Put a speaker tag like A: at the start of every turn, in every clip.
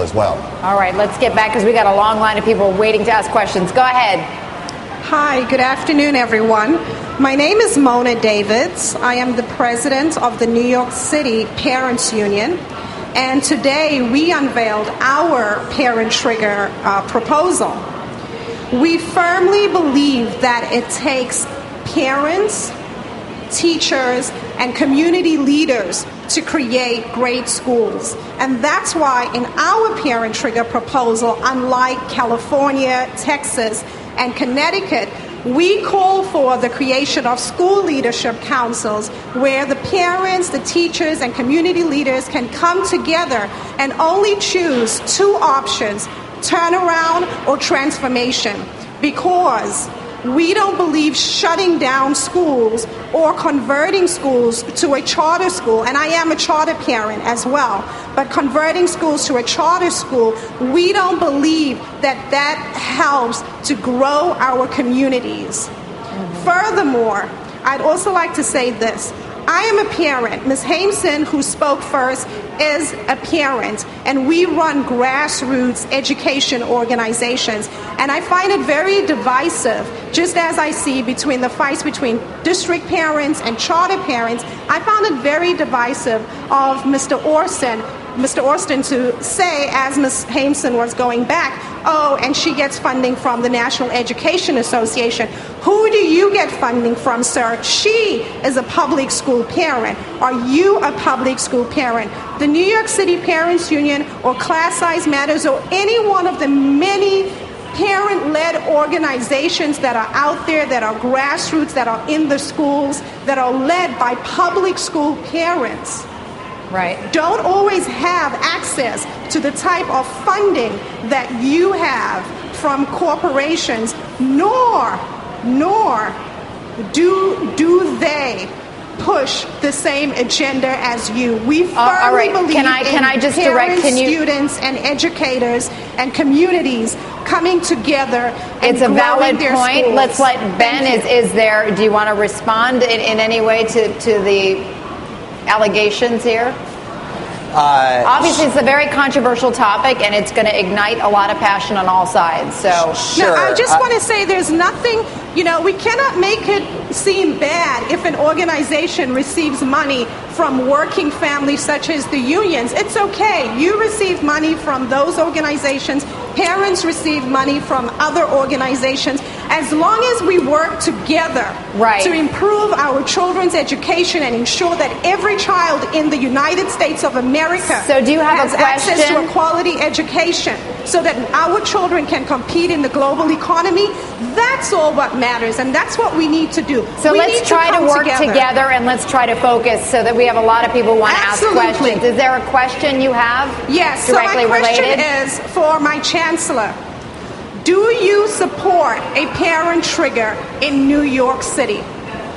A: as well.
B: All right, let's get back because we got a long line of people waiting to ask questions. Go ahead.
C: Hi, good afternoon, everyone. My name is Mona Davids. I am the president of the New York City Parents Union. And today we unveiled our parent trigger proposal. We firmly believe that it takes parents, teachers, and community leaders to create great schools. And that's why in our parent trigger proposal, unlike California, Texas, and Connecticut, we call for the creation of school leadership councils where the parents, the teachers, and community leaders can come together and only choose two options: turnaround or transformation, because we don't believe shutting down schools or converting schools to a charter school, and I am a charter parent as well, but converting schools to a charter school, we don't believe that that helps to grow our communities. Furthermore, I'd also like to say this. I am a parent. Ms. Hameson, who spoke first, is a parent, and we run grassroots education organizations. And I find it very divisive, just as I see between the fights between district parents and charter parents. I found it very divisive of Mr. Orsten to say, as Ms. Hameson was going back, oh, and she gets funding from the National Education Association. Who do you get funding from, sir? She is a public school parent. Are you a public school parent? The New York City Parents Union or Class Size Matters or any one of the many parent-led organizations that are out there, that are grassroots, that are in the schools, that are led by public school parents,
B: right, don't always have access to the type of funding that you have from corporations, nor do they push the same agenda as you. We firmly believe
D: can I just
B: parents,
D: direct,
B: students, and educators and communities coming together and
D: it's a valid
B: their
D: point.
B: Schools.
D: Let's let Ben, is there, do you want to respond in any way to the allegations here? Obviously, it's a very controversial topic, and it's going to ignite a lot of passion on all sides. So,
B: sure. Now, I just want to say there's nothing, we cannot make it seem bad if an organization receives money from working families such as the unions. It's okay. You receive money from those organizations. Parents receive money from other organizations. As long as we work together to improve our children's education and ensure that every child in the United States of America
D: has
B: access to a quality education so that our children can compete in the global economy, that's all what matters, and that's what we need to do.
D: So let's try to work together and let's try to focus so that we have a lot of people who want to ask questions. Is there a question you have?
B: Yes,
D: directly
B: so my question
D: related?
B: is for my chancellor. Do you support a parent trigger in New York City?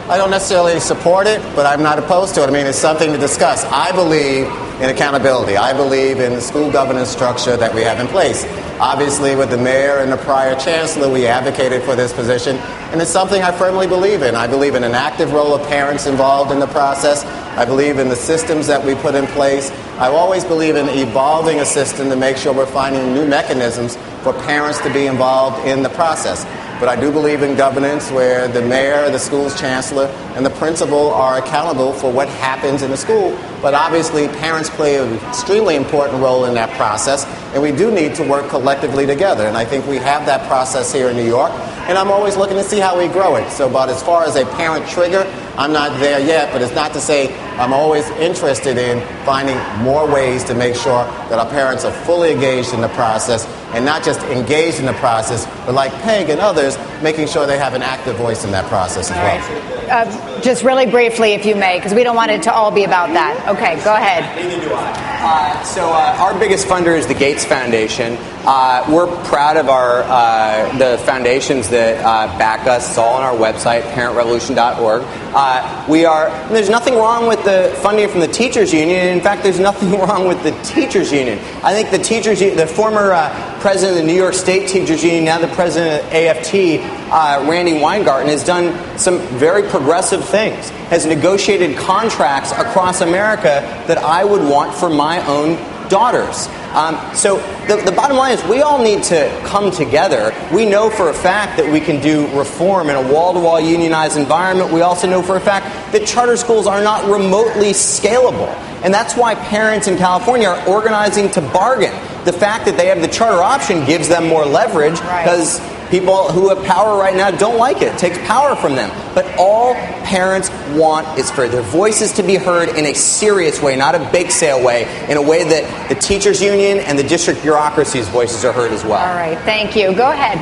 A: I don't necessarily support it, but I'm not opposed to it. I mean, it's something to discuss. I believe in accountability. I believe in the school governance structure that we have in place. Obviously, with the mayor and the prior chancellor, we advocated for this position, and it's something I firmly believe in. I believe in an active role of parents involved in the process. I believe in the systems that we put in place. I always believe in evolving a system to make sure we're finding new mechanisms for parents to be involved in the process. But I do believe in governance where the mayor, the school's chancellor, and the principal are accountable for what happens in the school. But obviously, parents play an extremely important role in that process, and we do need to work collectively together. And I think we have that process here in New York, and I'm always looking to see how we grow it. So, but as far as a parent trigger, I'm not there yet, but it's not to say I'm always interested in finding more ways to make sure that our parents are fully engaged in the process, and not just engaged in the process, but like Peg and others, making sure they have an active voice in that process as well.
D: Just really briefly, if you may, because we don't want it to all be about that. Okay, go ahead.
E: Neither do I. So our biggest funder is the Gates Foundation. We're proud of the foundations that back us. It's all on our website, parentrevolution.org. There's nothing wrong with the funding from the Teachers Union. In fact, there's nothing wrong with the Teachers Union. I think the former president of the New York State Teachers Union, now the president of AFT, Randy Weingarten, has done some very progressive things, has negotiated contracts across America that I would want for my own daughters. So the bottom line is we all need to come together. We know for a fact that we can do reform in a wall-to-wall unionized environment. We also know for a fact that charter schools are not remotely scalable. And that's why parents in California are organizing to bargain. The fact that they have the charter option gives them more leverage because people who have power right now don't like it. It takes power from them. But all parents want is for their voices to be heard in a serious way, not a bake sale way, in a way that the teachers union and the district bureaucracy's voices are heard as well.
D: All right, thank you. Go ahead.